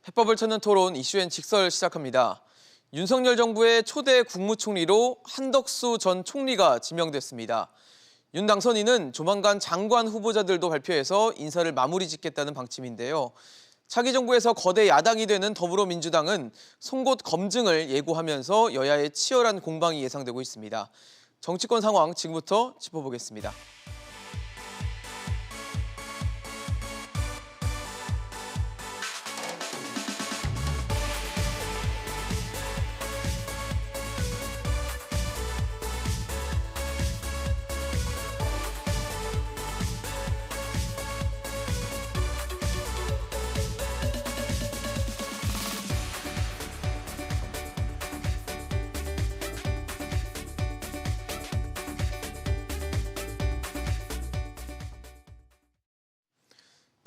해법을 찾는 토론 이슈엔 직설 시작합니다. 윤석열 정부의 초대 국무총리로 한덕수 전 총리가 지명됐습니다. 윤 당선인은 조만간 장관 후보자들도 발표해서 인사를 마무리 짓겠다는 방침인데요. 차기 정부에서 거대 야당이 되는 더불어민주당은 송곳 검증을 예고하면서 여야의 치열한 공방이 예상되고 있습니다. 정치권 상황 지금부터 짚어보겠습니다.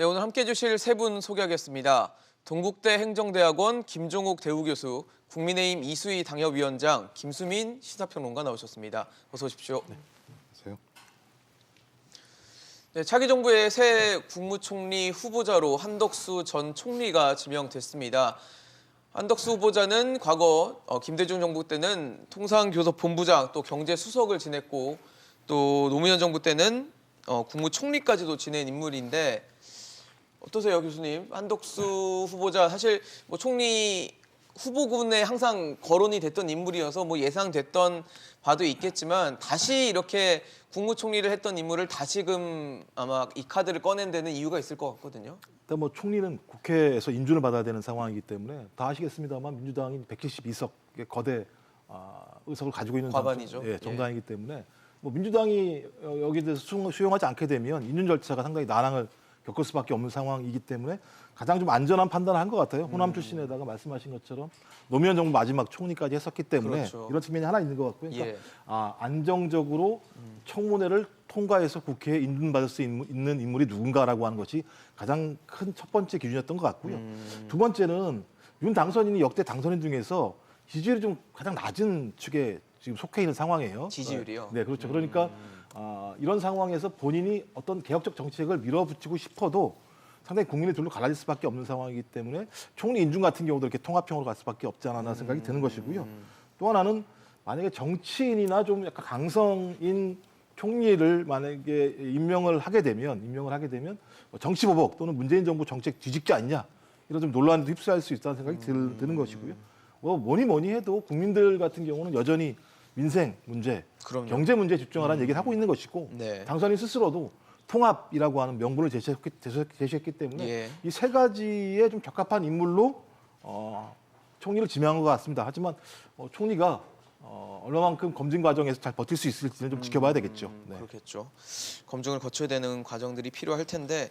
네, 오늘 함께해 주실 세 분 소개하겠습니다. 동국대 행정대학원 김종욱 대우교수, 국민의힘 이수희 당협위원장, 김수민 시사평론가 나오셨습니다. 어서 오십시오. 네, 안녕하세요. 네, 차기 정부의 새 국무총리 후보자로 한덕수 전 총리가 지명됐습니다. 한덕수 후보자는 과거 김대중 정부 때는 통상교섭본부장 또 경제수석을 지냈고 또 노무현 정부 때는 국무총리까지도 지낸 인물인데 어떠세요, 교수님? 한덕수 후보자 사실 뭐 총리 후보군에 항상 거론이 됐던 인물이어서 뭐 예상됐던 바도 있겠지만 다시 이렇게 국무총리를 했던 인물을 다시금 아마 이 카드를 꺼낸 데는 이유가 있을 것 같거든요. 일단 뭐 총리는 국회에서 인준을 받아야 되는 상황이기 때문에 다 아시겠습니다만 민주당이 172석의 거대 의석을 가지고 있는 과반이죠. 정당이기 때문에 뭐 민주당이 여기에 대해서 수용하지 않게 되면 인준 절차가 상당히 난항을 겪을 수밖에 없는 상황이기 때문에 가장 좀 안전한 판단을 한 것 같아요. 호남 출신에다가 말씀하신 것처럼 노무현 정부 마지막 총리까지 했었기 때문에 그렇죠. 이런 측면이 하나 있는 것 같고요. 그러니까 안정적으로 청문회를 통과해서 국회에 인준받을 수 있는 인물이 누군가라고 하는 것이 가장 큰 첫 번째 기준이었던 것 같고요. 두 번째는 윤 당선인이 역대 당선인 중에서 지지율이 좀 가장 낮은 축에 지금 속해 있는 상황이에요. 지지율이요? 네, 그렇죠. 그러니까 이런 상황에서 본인이 어떤 개혁적 정책을 밀어붙이고 싶어도 상당히 국민의 둘로 갈라질 수밖에 없는 상황이기 때문에 총리 인준 같은 경우도 이렇게 통합형으로 갈 수밖에 없지 않았나 생각이 드는 것이고요. 또 하나는 만약에 정치인이나 좀 약간 강성인 총리를 만약에 임명을 하게 되면 정치보복 또는 문재인 정부 정책 뒤집기 아니냐 이런 좀 논란에도 휩싸일 수 있다는 생각이 드는 것이고요. 뭐니 해도 국민들 같은 경우는 여전히 민생 문제, 그럼요. 경제 문제에 집중하라는 얘기를 하고 있는 것이고 네. 당선인 스스로도 통합이라고 하는 명분을 제시했기 때문에 이 세 가지에 좀 적합한 인물로 총리를 지명한 것 같습니다. 하지만 총리가 얼마만큼 검증 과정에서 잘 버틸 수 있을지는 좀 지켜봐야 되겠죠. 네. 그렇겠죠. 검증을 거쳐야 되는 과정들이 필요할 텐데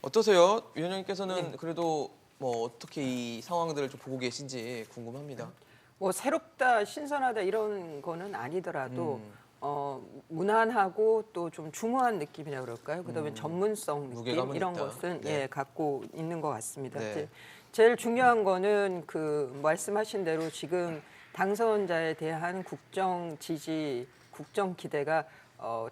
어떠세요? 위원장님께서는 그래도 뭐 어떻게 이 상황들을 좀 보고 계신지 궁금합니다. 뭐 새롭다, 신선하다 이런 거는 아니더라도 무난하고 또 좀 중후한 느낌이라 그럴까요? 그다음에 전문성 느낌 이런 있다. 것은 네. 갖고 있는 것 같습니다. 네. 제일 중요한 거는 그 말씀하신 대로 지금 당선자에 대한 국정 지지, 국정 기대가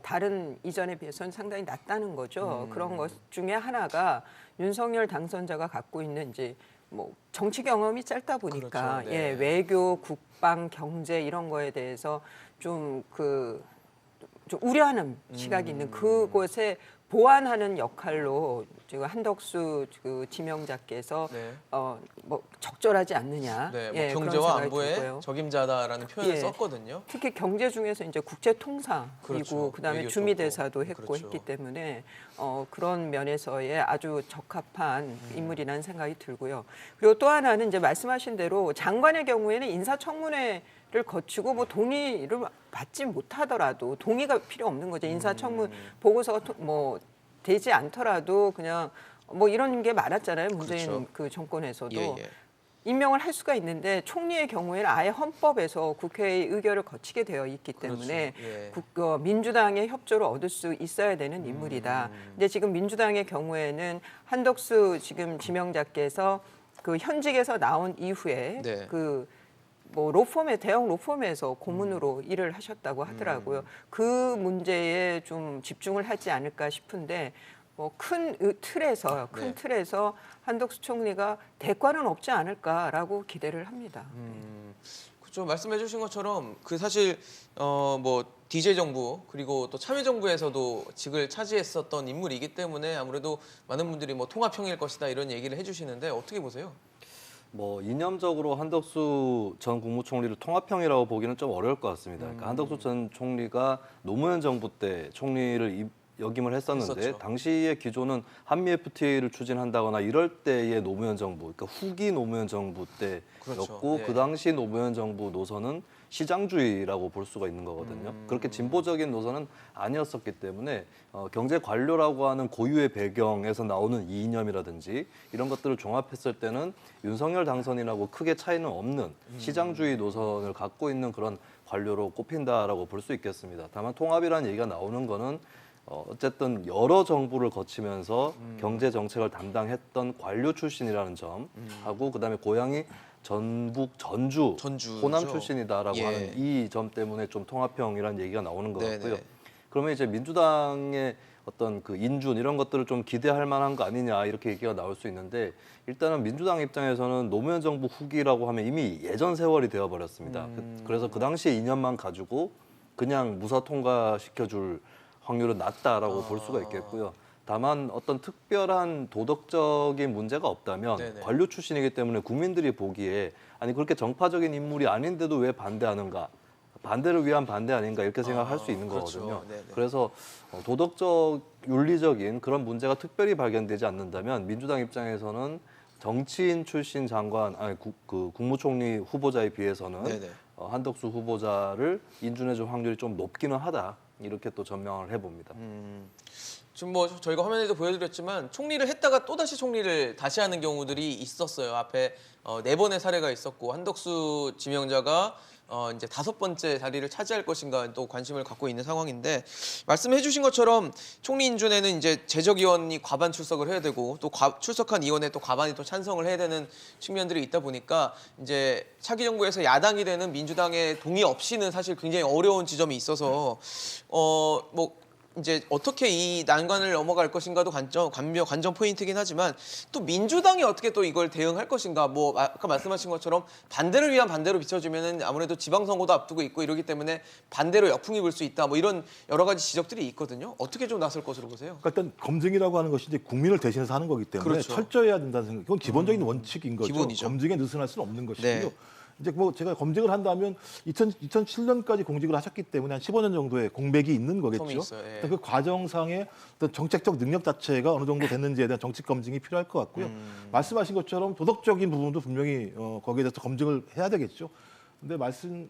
다른 이전에 비해서는 상당히 낮다는 거죠. 그런 것 중에 하나가 윤석열 당선자가 갖고 있는 이제 뭐 정치 경험이 짧다 보니까 그렇죠. 네. 외교, 국방, 경제 이런 거에 대해서 좀 우려하는 시각이 있는 그곳에 보완하는 역할로 지금 한덕수 그 지명자께서 뭐 적절하지 않느냐. 네, 뭐 그런 경제와 생각이 안보의 들고요. 적임자다라는 표현을 예. 썼거든요. 특히 경제 중에서 이제 국제통상이고 그렇죠. 그다음에 외교 주미대사도 쪽도. 했고 그렇죠. 했기 때문에 그런 면에서의 아주 적합한 인물이라는 생각이 들고요. 그리고 또 하나는 이제 말씀하신 대로 장관의 경우에는 인사청문회를 거치고 뭐 동의를 받지 못하더라도 동의가 필요 없는 거죠. 인사청문 보고서가 뭐 되지 않더라도 그냥 뭐 이런 게 많았잖아요. 문재인 그렇죠. 그 정권에서도. 예. 임명을 할 수가 있는데 총리의 경우에는 아예 헌법에서 국회의 의결을 거치게 되어 있기 때문에 그렇죠. 민주당의 협조를 얻을 수 있어야 되는 인물이다. 근데 지금 민주당의 경우에는 한덕수 지금 지명자께서 그 현직에서 나온 이후에 그 뭐 로펌에 대형 로펌에서 고문으로 일을 하셨다고 하더라고요. 그 문제에 좀 집중을 하지 않을까 싶은데 뭐 큰 틀에서 네. 한덕수 총리가 대과는 없지 않을까라고 기대를 합니다. 그렇죠. 말씀해주신 것처럼 그 사실 뭐 DJ 정부 그리고 또 참여정부에서도 직을 차지했었던 인물이기 때문에 아무래도 많은 분들이 뭐 통합형일 것이다 이런 얘기를 해주시는데 어떻게 보세요? 뭐 이념적으로 한덕수 전 국무총리를 통합형이라고 보기는 좀 어려울 것 같습니다. 그러니까 한덕수 전 총리가 노무현 정부 때 총리를 역임을 했었는데 했었죠. 당시의 기조는 한미 FTA를 추진한다거나 이럴 때의 노무현 정부, 그러니까 후기 노무현 정부 때였고 그렇죠. 예. 그 당시 노무현 정부 노선은 시장주의라고 볼 수가 있는 거거든요. 그렇게 진보적인 노선은 아니었었기 때문에 경제 관료라고 하는 고유의 배경에서 나오는 이념이라든지 이런 것들을 종합했을 때는 윤석열 당선인하고 크게 차이는 없는 시장주의 노선을 갖고 있는 그런 관료로 꼽힌다라고 볼 수 있겠습니다. 다만 통합이라는 얘기가 나오는 거는 어쨌든 여러 정부를 거치면서 경제 정책을 담당했던 관료 출신이라는 점하고 그다음에 고향이 전북 전주 전주죠. 호남 출신이다라고 예. 하는 이 점 때문에 좀 통합형이라는 얘기가 나오는 것 네네. 같고요. 그러면 이제 민주당의 어떤 그 인준 이런 것들을 좀 기대할 만한 거 아니냐 이렇게 얘기가 나올 수 있는데 일단은 민주당 입장에서는 노무현 정부 후기라고 하면 이미 예전 세월이 되어버렸습니다. 그래서 그 당시의 이념만 가지고 그냥 무사 통과시켜줄 확률은 낮다라고 볼 수가 있겠고요. 다만 어떤 특별한 도덕적인 문제가 없다면 네네. 관료 출신이기 때문에 국민들이 보기에 아니 그렇게 정파적인 인물이 아닌데도 왜 반대하는가? 반대를 위한 반대 아닌가 이렇게 생각할 수 있는 그렇죠. 거거든요. 네네. 그래서 도덕적, 윤리적인 그런 문제가 특별히 발견되지 않는다면 민주당 입장에서는 정치인 출신 장관, 아니 그 국무총리 후보자에 비해서는 네네. 한덕수 후보자를 인준해줄 확률이 좀 높기는 하다. 이렇게 또 전망을 해봅니다. 지금 뭐 저희가 화면에도 보여드렸지만 총리를 했다가 또 다시 총리를 다시 하는 경우들이 있었어요. 앞에 4번의 사례가 있었고 한덕수 지명자가 이제 5번째 자리를 차지할 것인가 또 관심을 갖고 있는 상황인데 말씀해주신 것처럼 총리 인준에는 이제 재적위원이 과반 출석을 해야 되고 또 출석한 의원에 또 과반이 또 찬성을 해야 되는 측면들이 있다 보니까 이제 차기 정부에서 야당이 되는 민주당의 동의 없이는 사실 굉장히 어려운 지점이 있어서 뭐 이제 어떻게 이 난관을 넘어갈 것인가도 관전 포인트긴 하지만 또 민주당이 어떻게 또 이걸 대응할 것인가 뭐 아까 말씀하신 것처럼 반대를 위한 반대로 비춰지면은 아무래도 지방선거도 앞두고 있고 이러기 때문에 반대로 역풍이 불 수 있다 뭐 이런 여러 가지 지적들이 있거든요. 어떻게 좀 나설 것으로 보세요? 그러니까 일단 검증이라고 하는 것이 이제 국민을 대신해서 하는 거기 때문에 그렇죠. 철저해야 된다는 생각. 그건 기본적인 원칙인 거죠. 기본이죠. 검증에 느슨할 수는 없는 것이고요. 네. 이제 뭐 제가 검증을 한다면 2007년까지 공직을 하셨기 때문에 한 15년 정도의 공백이 있는 거겠죠. 텀이 있어요. 예. 일단 그 과정상의 어떤 정책적 능력 자체가 어느 정도 됐는지에 대한 정책 검증이 필요할 것 같고요. 말씀하신 것처럼 도덕적인 부분도 분명히 거기에 대해서 검증을 해야 되겠죠. 근데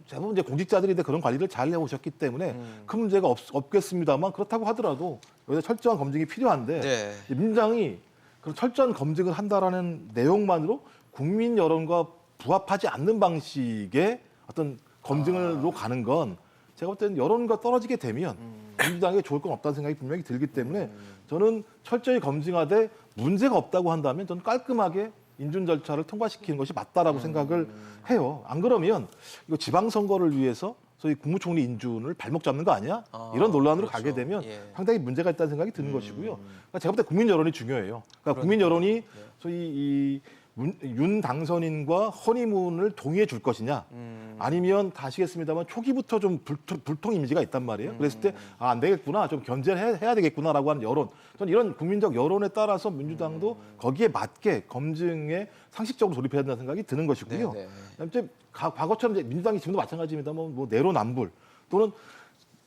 대부분 이제 공직자들이 그런 관리를 잘 해오셨기 때문에 큰 문제가 없겠습니다만 그렇다고 하더라도 여기서 철저한 검증이 필요한데 네. 민주당이 그런 철저한 검증을 한다라는 내용만으로 국민 여론과 부합하지 않는 방식의 어떤 검증으로 가는 건 제가 볼 때는 여론과 떨어지게 되면 민주당에게 좋을 건 없다는 생각이 분명히 들기 때문에 저는 철저히 검증하되 문제가 없다고 한다면 저는 깔끔하게 인준 절차를 통과시키는 것이 맞다라고 생각을 해요. 안 그러면 이거 지방선거를 위해서 소위 국무총리 인준을 발목 잡는 거 아니야? 이런 논란으로 그렇죠. 가게 되면 예. 상당히 문제가 있다는 생각이 드는 것이고요. 그러니까 제가 볼 때 국민 여론이 중요해요. 그러니까 국민 여론이 소위 윤 당선인과 허니문을 동의해 줄 것이냐 아니면 다시겠습니다만 초기부터 좀 불통 이미지가 있단 말이에요. 그랬을 때 안 되겠구나 좀 견제를 해야 되겠구나라고 하는 여론 저는 이런 국민적 여론에 따라서 민주당도 거기에 맞게 검증에 상식적으로 돌입해야 된다는 생각이 드는 것이고요. 네, 네. 그다음에 과거처럼 이제 민주당이 지금도 마찬가지입니다만 뭐 내로남불 또는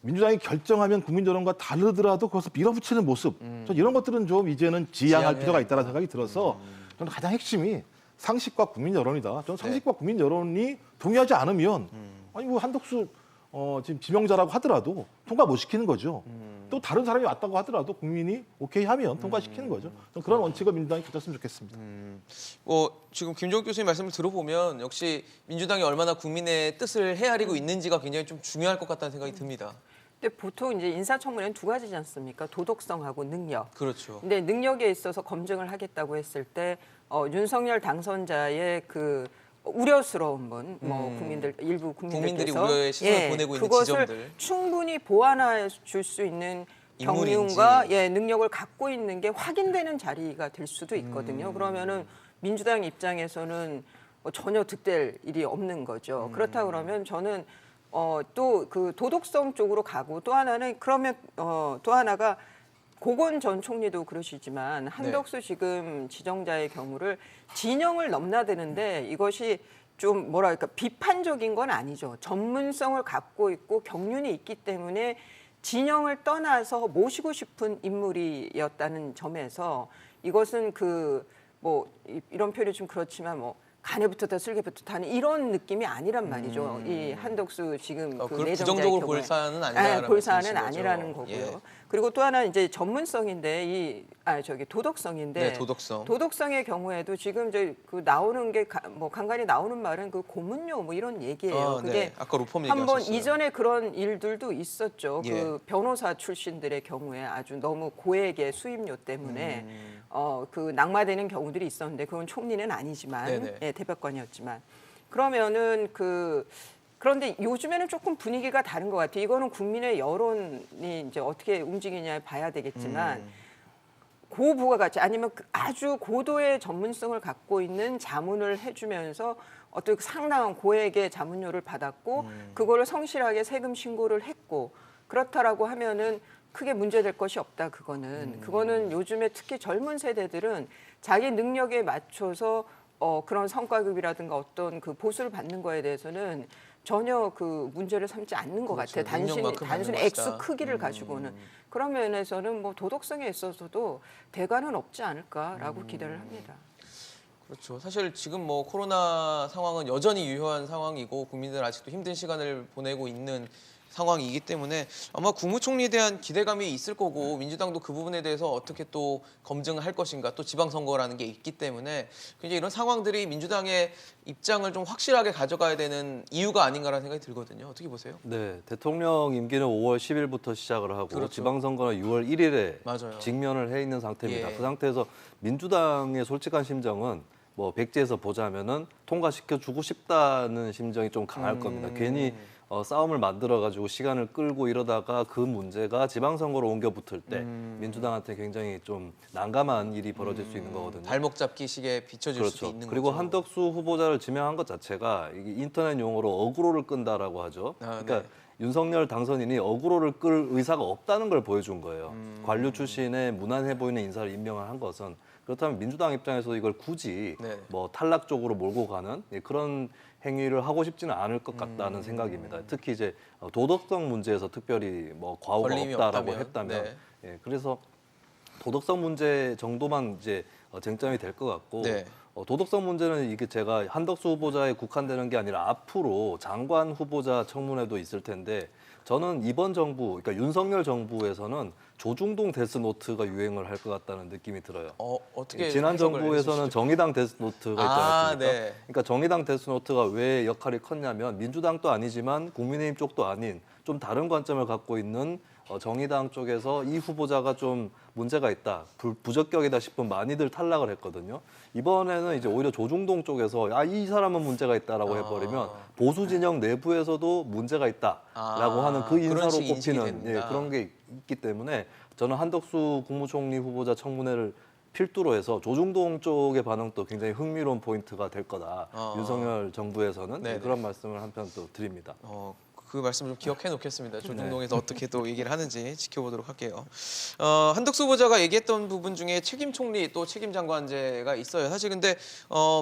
민주당이 결정하면 국민 여론과 다르더라도 그것을 밀어붙이는 모습 전 이런 것들은 좀 이제는 지양할 지양해야 필요가 있다는 생각이 들어서 저는 가장 핵심이 상식과 국민 여론이다. 저는 상식과 국민 여론이 동의하지 않으면 아니 뭐 한덕수 지금 지명자라고 하더라도 통과 못 시키는 거죠. 또 다른 사람이 왔다고 하더라도 국민이 오케이 하면 통과시키는 거죠. 저는 그런 원칙을 민주당이 가졌으면 좋겠습니다. 지금 김종욱 교수님 말씀을 들어보면 역시 민주당이 얼마나 국민의 뜻을 헤아리고 있는지가 굉장히 좀 중요할 것 같다는 생각이 듭니다. 근데 보통 이제 인사청문회는 두 가지지 않습니까? 도덕성하고 능력. 그렇죠. 근데 능력에 있어서 검증을 하겠다고 했을 때 윤석열 당선자의 그 우려스러운 분, 뭐 국민들 일부 국민들이 국민들께서 우려의 시선을 보내고 있는 그것을 지점들. 충분히 보완해 줄 수 있는 인물인지. 경륜과 능력을 갖고 있는 게 확인되는 자리가 될 수도 있거든요. 그러면은 민주당 입장에서는 전혀 득될 일이 없는 거죠. 그렇다 그러면 저는 또 그 도덕성 쪽으로 가고 또 하나는 그러면 또 하나가 고건 전 총리도 그러시지만 한덕수 지금 지정자의 경우를 진영을 넘나드는데 이것이 좀 뭐랄까 비판적인 건 아니죠. 전문성을 갖고 있고 경륜이 있기 때문에 진영을 떠나서 모시고 싶은 인물이었다는 점에서 이것은 이런 표현이 좀 그렇지만 간에 붙었다 쓸개 붙었다는 이런 느낌이 아니란 말이죠. 이 한덕수 지금 그 내정자의 부정적으로 경우에. 볼 사안은 아니라는 볼 사안은 말씀이신 아니라는 거죠. 거고요. 예. 그리고 또 하나 이제 전문성인데 도덕성인데 네, 도덕성. 도덕성의 경우에도 지금 이제 그 나오는 게 간간히 나오는 말은 그 고문료 이런 얘기예요. 그게 네. 아까 로펌 한번 얘기하셨어요. 이전에 그런 일들도 있었죠. 예. 그 변호사 출신들의 경우에 아주 너무 고액의 수임료 때문에 그 낙마되는 경우들이 있었는데 그건 총리는 아니지만 네네. 대법관이었지만 그러면은 그런데 요즘에는 조금 분위기가 다른 것 같아요. 이거는 국민의 여론이 이제 어떻게 움직이냐에 봐야 되겠지만 고부가가치 아니면 아주 고도의 전문성을 갖고 있는 자문을 해주면서 어떤 상당한 고액의 자문료를 받았고 그거를 성실하게 세금 신고를 했고 그렇다라고 하면은 크게 문제될 것이 없다. 그거는 요즘에 특히 젊은 세대들은 자기 능력에 맞춰서 그런 성과급이라든가 어떤 그 보수를 받는 거에 대해서는 전혀 그 문제를 삼지 않는 것 그렇죠. 같아요. 능력만큼 단순히 받는 액수 것이다. 크기를 가지고는 그런 면에서는 도덕성에 있어서도 대가는 없지 않을까라고 기대를 합니다. 그렇죠. 사실 지금 코로나 상황은 여전히 유효한 상황이고 국민들 아직도 힘든 시간을 보내고 있는 상황이기 때문에 아마 국무총리에 대한 기대감이 있을 거고 민주당도 그 부분에 대해서 어떻게 또 검증을 할 것인가 또 지방선거라는 게 있기 때문에 굉장히 이런 상황들이 민주당의 입장을 좀 확실하게 가져가야 되는 이유가 아닌가라는 생각이 들거든요. 어떻게 보세요? 네, 대통령 임기는 5월 10일부터 시작을 하고 그렇죠. 지방선거는 6월 1일에 맞아요. 직면을 해 있는 상태입니다. 예. 그 상태에서 민주당의 솔직한 심정은 백지에서 보자면은 통과시켜주고 싶다는 심정이 좀 강할 겁니다. 괜히 싸움을 만들어가지고 시간을 끌고 이러다가 그 문제가 지방선거로 옮겨 붙을 때 민주당한테 굉장히 좀 난감한 일이 벌어질 수 있는 거거든요. 발목 잡기식에 비춰질 수도 그렇죠. 있는 그리고 거죠. 한덕수 후보자를 지명한 것 자체가 이게 인터넷 용어로 어그로를 끈다라고 하죠. 그러니까 네. 윤석열 당선인이 어그로를 끌 의사가 없다는 걸 보여준 거예요. 관료 출신의 무난해 보이는 인사를 임명을 한 것은 그렇다면 민주당 입장에서 이걸 굳이 네. 탈락 쪽으로 몰고 가는 그런 행위를 하고 싶지는 않을 것 같다는 생각입니다. 특히 이제 도덕성 문제에서 특별히 과오가 걸림이 없다라고 없다면, 했다면, 네. 그래서 도덕성 문제 정도만 이제 쟁점이 될 것 같고. 네. 도덕성 문제는 이게 제가 한덕수 후보자에 국한되는 게 아니라 앞으로 장관 후보자 청문회도 있을 텐데 저는 이번 정부, 그러니까 윤석열 정부에서는 조중동 데스노트가 유행을 할 것 같다는 느낌이 들어요. 어떻게 지난 해석을 정부에서는 해주시죠? 정의당 데스노트가 있지 않았습니까? 네. 그러니까 정의당 데스노트가 왜 역할이 컸냐면 민주당도 아니지만 국민의힘 쪽도 아닌 좀 다른 관점을 갖고 있는 정의당 쪽에서 이 후보자가 좀 문제가 있다, 부적격이다 싶은 많이들 탈락을 했거든요. 이번에는 이제 오히려 조중동 쪽에서 이 사람은 문제가 있다라고 해버리면 보수 진영 내부에서도 문제가 있다라고 하는 그 그런 인사로 식의 인식이 꼽히는 됩니다. 그런 게 있기 때문에 저는 한덕수 국무총리 후보자 청문회를 필두로 해서 조중동 쪽의 반응도 굉장히 흥미로운 포인트가 될 거다. 윤석열 정부에서는 네네. 그런 말씀을 한편 또 드립니다. 그 말씀 좀 기억해 놓겠습니다. 조중동에서 어떻게 또 얘기를 하는지 지켜보도록 할게요. 한덕수 후보자가 얘기했던 부분 중에 책임 총리 또 책임 장관제가 있어요. 사실 근데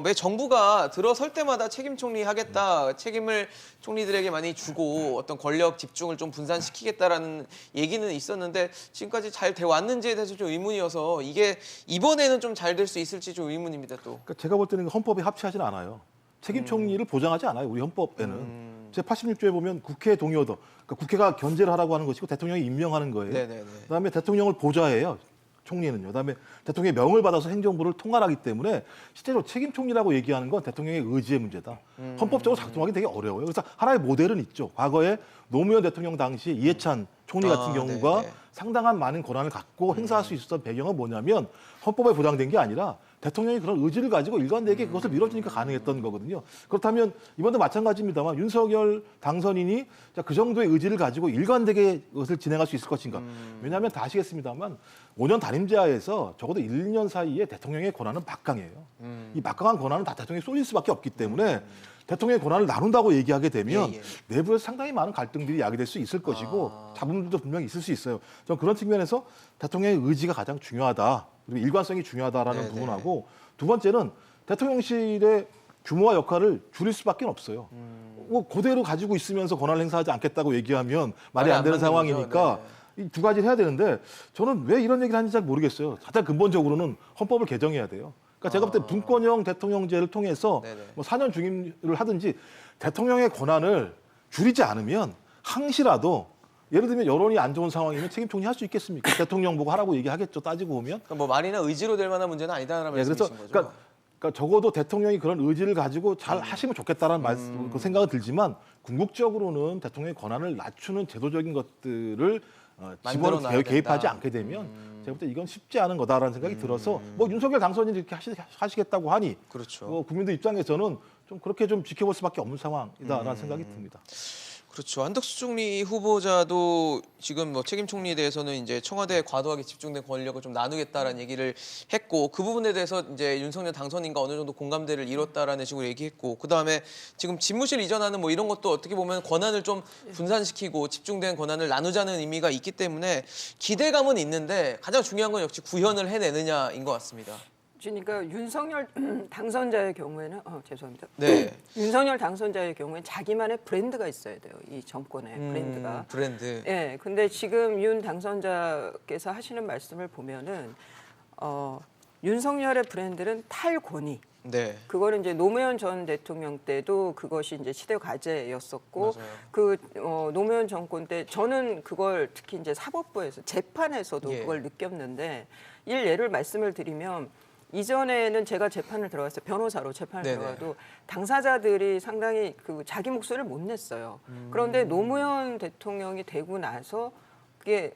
매 정부가 들어설 때마다 책임 총리 하겠다, 책임을 총리들에게 많이 주고 어떤 권력 집중을 좀 분산시키겠다라는 얘기는 있었는데 지금까지 잘 돼 왔는지에 대해서 좀 의문이어서 이게 이번에는 좀 잘 될 수 있을지 좀 의문입니다. 또. 그러니까 제가 볼 때는 헌법에 합치하진 않아요. 책임 총리를 보장하지 않아요. 우리 헌법에는. 제 86조에 보면 국회 동의 얻어. 그러니까 국회가 견제를 하라고 하는 것이고 대통령이 임명하는 거예요. 네네네. 그다음에 대통령을 보좌해요. 총리는요. 그다음에 대통령의 명을 받아서 행정부를 통할하기 때문에 실제로 책임 총리라고 얘기하는 건 대통령의 의지의 문제다. 헌법적으로 작동하기 되게 어려워요. 그래서 하나의 모델은 있죠. 과거에 노무현 대통령 당시 이해찬 총리 같은 경우가 네네. 상당한 많은 권한을 갖고 행사할 수 있었던 배경은 뭐냐면 헌법에 보장된 게 아니라 대통령이 그런 의지를 가지고 일관되게 그것을 밀어주니까 가능했던 거거든요. 그렇다면 이번도 마찬가지입니다만 윤석열 당선인이 자, 그 정도의 의지를 가지고 일관되게 그것을 진행할 수 있을 것인가. 왜냐하면 다 아시겠습니다만 5년 단임제하에서 적어도 1, 2년 사이에 대통령의 권한은 막강해요. 이 막강한 권한은 다 대통령이 쏠릴 수밖에 없기 때문에 대통령의 권한을 나눈다고 얘기하게 되면 예, 예. 내부에서 상당히 많은 갈등들이 야기될 수 있을 것이고 잡음들도 분명히 있을 수 있어요. 저는 그런 측면에서 대통령의 의지가 가장 중요하다. 그리고 일관성이 중요하다라는 네네. 부분하고 두 번째는 대통령실의 규모와 역할을 줄일 수밖에 없어요. 뭐 그대로 가지고 있으면서 권한을 행사하지 않겠다고 얘기하면 말이 안 되는 맞는 상황이니까 거죠. 이 두 가지를 해야 되는데 저는 왜 이런 얘기를 하는지 잘 모르겠어요. 가장 근본적으로는 헌법을 개정해야 돼요. 그러니까 제가 볼 때 분권형 대통령제를 통해서 네네. 뭐 4년 중임을 하든지 대통령의 권한을 줄이지 않으면 항시라도 예를 들면 여론이 안 좋은 상황이면 책임 총리 할 수 있겠습니까? 대통령 보고 하라고 얘기하겠죠. 따지고 보면. 그러니까 뭐 말이나 의지로 될 만한 문제는 아니다라는 네, 말씀이신 그래서 거죠. 그러니까 적어도 대통령이 그런 의지를 가지고 잘 하시면 좋겠다라는 말씀, 그 생각은 들지만 궁극적으로는 대통령의 권한을 낮추는 제도적인 것들을 만들어 집어넣어 놔야 개입하지 된다. 않게 되면 제가 볼 때 이건 쉽지 않은 거다라는 생각이 들어서 뭐 윤석열 당선인이 이렇게 하시겠다고 하니 그렇죠. 뭐 국민들 입장에서는 좀 그렇게 좀 지켜볼 수밖에 없는 상황이다라는 생각이 듭니다. 그렇죠. 한덕수 총리 후보자도 지금 뭐 책임 총리에 대해서는 이제 청와대에 과도하게 집중된 권력을 좀 나누겠다라는 얘기를 했고 그 부분에 대해서 이제 윤석열 당선인과 어느 정도 공감대를 이뤘다라는 식으로 얘기했고 그 다음에 지금 집무실 이전하는 뭐 이런 것도 어떻게 보면 권한을 좀 분산시키고 집중된 권한을 나누자는 의미가 있기 때문에 기대감은 있는데 가장 중요한 건 역시 구현을 해내느냐인 것 같습니다. 그러니까 윤석열 당선자의 경우에는 죄송합니다. 네. 윤석열 당선자의 경우에 자기만의 브랜드가 있어야 돼요. 이 정권의 브랜드가. 브랜드. 예. 근데 지금 윤 당선자께서 하시는 말씀을 보면은 윤석열의 브랜드는 탈권위. 네. 그거는 이제 노무현 전 대통령 때도 그것이 이제 시대 과제였었고 맞아요. 그 노무현 정권 때 저는 그걸 특히 이제 사법부에서 재판에서도 예. 그걸 느꼈는데 예를 말씀을 드리면 이전에는 제가 재판을 들어갔어요. 변호사로 재판을 네네. 들어가도 당사자들이 상당히 그 자기 목소리를 못 냈어요. 그런데 노무현 대통령이 되고 나서 그게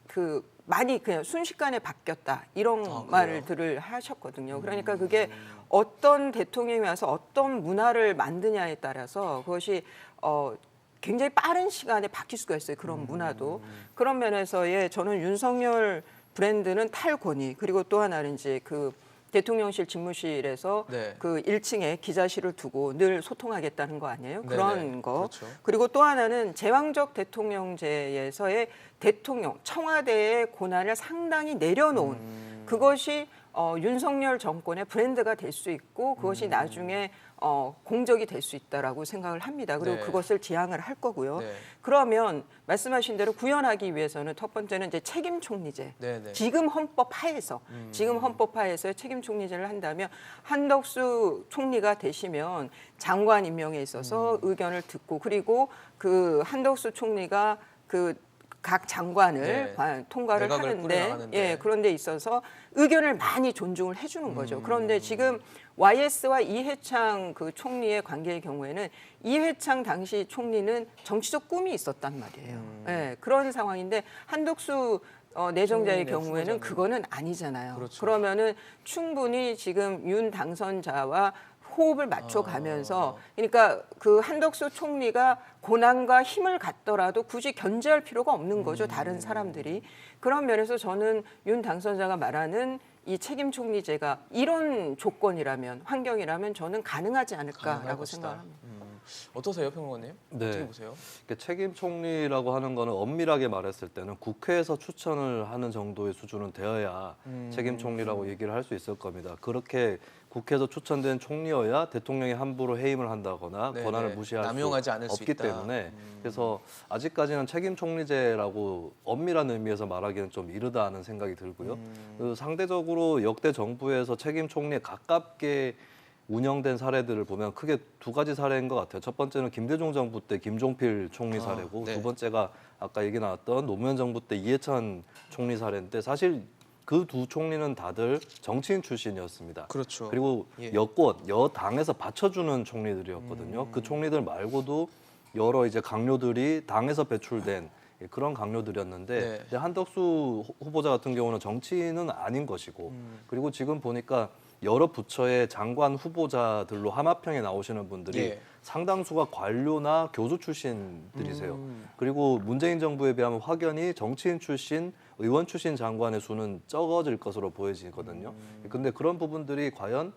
그 많이 그냥 순식간에 바뀌었다 이런 그래요? 말들을 하셨거든요. 그러니까 그게 어떤 대통령이 와서 어떤 문화를 만드냐에 따라서 그것이 굉장히 빠른 시간에 바뀔 수가 있어요. 그런 문화도. 그런 면에서의 저는 윤석열 브랜드는 탈권위 그리고 또 하나는 이제 그 대통령실 집무실에서 네. 그 1층에 기자실을 두고 늘 소통하겠다는 거 아니에요? 네네. 그런 거. 그렇죠. 그리고 또 하나는 제왕적 대통령제에서의 대통령 청와대의 권한을 상당히 내려놓은 그것이 윤석열 정권의 브랜드가 될 수 있고 그것이 나중에 공적이 될 수 있다라고 생각을 합니다. 그리고 네. 그것을 지향을 할 거고요. 네. 그러면 말씀하신 대로 구현하기 위해서는 첫 번째는 이제 책임 총리제. 네네. 지금 헌법 하에서 지금 헌법 하에서 책임 총리제를 한다면 한덕수 총리가 되시면 장관 임명에 있어서 의견을 듣고 그리고 그 한덕수 총리가 그 각 장관을 네. 통과를 내각을 하는데 꾸려나가는데. 예, 그런 데 있어서 의견을 많이 존중을 해주는 거죠. 그런데 지금 YS와 이해창 그 총리의 관계의 경우에는 이해창 당시 총리는 정치적 꿈이 있었단 말이에요. 예, 그런 상황인데 한덕수 내정자의 총리의 경우에는 후보자는. 그거는 아니잖아요. 그렇죠. 그러면은 충분히 지금 윤 당선자와 호흡을 맞춰가면서 그러니까 그 한덕수 총리가 고난과 힘을 갖더라도 굳이 견제할 필요가 없는 거죠. 다른 사람들이. 그런 면에서 저는 윤 당선자가 말하는 이 책임 총리제가 이런 조건이라면 환경이라면 저는 가능하지 가능할 않을까라고 것이다. 생각합니다. 어떠세요, 평론가님? 네. 어떻게 보세요? 책임 총리라고 하는 거는 엄밀하게 말했을 때는 국회에서 추천을 하는 정도의 수준은 되어야 책임 총리라고 얘기를 할 수 있을 겁니다. 그렇게 국회에서 추천된 총리여야 대통령이 함부로 해임을 한다거나 네네. 권한을 무시할 남용하지 수 않을 수 없기 있다. 때문에 그래서 아직까지는 책임 총리제라고 엄밀한 의미에서 말하기는 좀 이르다는 생각이 들고요. 그 상대적으로 역대 정부에서 책임 총리에 가깝게 운영된 사례들을 보면 크게 두 가지 사례인 것 같아요. 첫 번째는 김대중 정부 때 김종필 총리 사례고 네. 두 번째가 아까 얘기 나왔던 노무현 정부 때 이해찬 총리 사례인데 사실 그 두 총리는 다들 정치인 출신이었습니다. 그렇죠. 그리고 예. 여권, 여당에서 받쳐주는 총리들이었거든요. 그 총리들 말고도 여러 이제 강요들이 당에서 배출된 그런 강요들이었는데 네. 근데 한덕수 후보자 같은 경우는 정치인은 아닌 것이고 그리고 지금 보니까 여러 부처의 장관 후보자들로 하마평에 나오시는 분들이 예. 상당수가 관료나 교수 출신들이세요. 그리고 문재인 정부에 비하면 확연히 정치인 출신, 의원 출신 장관의 수는 적어질 것으로 보여지거든요. 근데 그런 부분들이 과연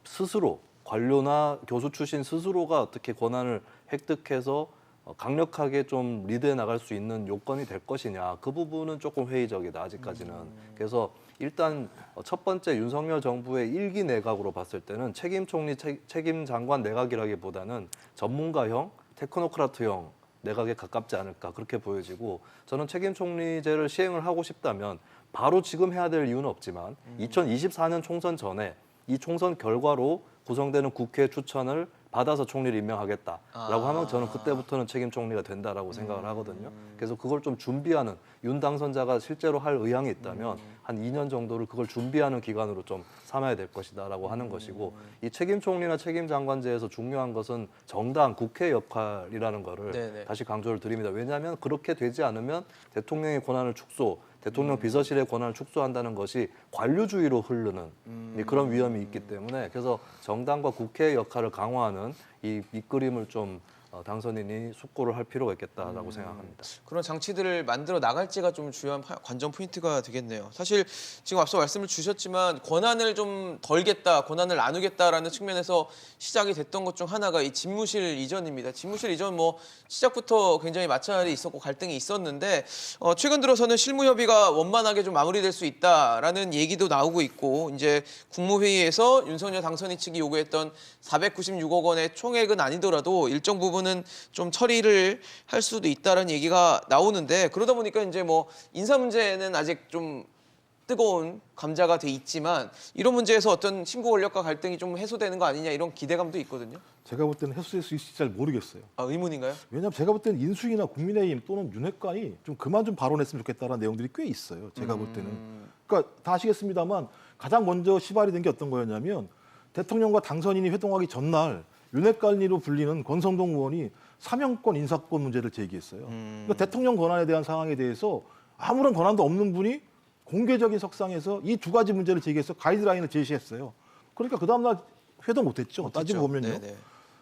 스스로 관료나 교수 출신 스스로가 어떻게 권한을 획득해서 강력하게 좀 리드해 나갈 수 있는 요건이 될 것이냐, 그 부분은 조금 회의적이다 아직까지는. 그래서 일단 첫 번째 윤석열 정부의 일기 내각으로 봤을 때는 책임 총리, 책임 장관 내각이라기보다는 전문가형, 테크노크라트형 내각에 가깝지 않을까 그렇게 보여지고, 저는 책임 총리제를 시행을 하고 싶다면 바로 지금 해야 될 이유는 없지만 2024년 총선 전에 이 총선 결과로 구성되는 국회 추천을 받아서 총리를 임명하겠다라고 하면 저는 그때부터는 책임 총리가 된다라고 생각을 하거든요. 그래서 그걸 좀 준비하는, 윤 당선자가 실제로 할 의향이 있다면 한 2년 정도를 그걸 준비하는 기간으로 좀 삼아야 될 것이다라고 하는 것이고, 이 책임 총리나 책임 장관제에서 중요한 것은 정당 국회 역할이라는 거를 네네. 다시 강조를 드립니다. 왜냐하면 그렇게 되지 않으면 대통령의 권한을 축소, 대통령 비서실의 권한을 축소한다는 것이 관료주의로 흐르는 그런 위험이 있기 때문에, 그래서 정당과 국회의 역할을 강화하는 이 밑그림을 좀 당선인이 숙고를 할 필요가 있겠다라고 생각합니다. 그런 장치들을 만들어 나갈지가 좀 중요한 관전 포인트가 되겠네요. 사실 지금 앞서 말씀을 주셨지만 권한을 좀 덜겠다, 권한을 나누겠다라는 측면에서 시작이 됐던 것 중 하나가 이 집무실 이전입니다. 집무실 이전 뭐 시작부터 굉장히 마찰이 있었고 갈등이 있었는데 최근 들어서는 실무 협의가 원만하게 좀 마무리될 수 있다라는 얘기도 나오고 있고, 이제 국무회의에서 윤석열 당선인 측이 요구했던 496억 원의 총액은 아니더라도 일정 부분 좀 처리를 할 수도 있다는 얘기가 나오는데, 그러다 보니까 이제 뭐 인사 문제는 아직 좀 뜨거운 감자가 돼 있지만 이런 문제에서 어떤 신구 권력과 갈등이 좀 해소되는 거 아니냐 이런 기대감도 있거든요. 제가 볼 때는 해소될 수 있을지 잘 모르겠어요. 아, 의문인가요? 왜냐하면 제가 볼 때는 인수위나 국민의힘 또는 윤핵관이 좀 그만 좀 발언했으면 좋겠다는 내용들이 꽤 있어요. 제가 볼 때는. 그러니까 다 아시겠습니다만 가장 먼저 시발이 된 게 어떤 거였냐면, 대통령과 당선인이 회동하기 전날 윤핵관리로 불리는 권성동 의원이 사명권, 인사권 문제를 제기했어요. 그러니까 대통령 권한에 대한 상황에 대해서 아무런 권한도 없는 분이 공개적인 석상에서 이 두 가지 문제를 제기해서 가이드라인을 제시했어요. 그러니까 그 다음날 회동 못했죠. 따지고 보면요. 네네.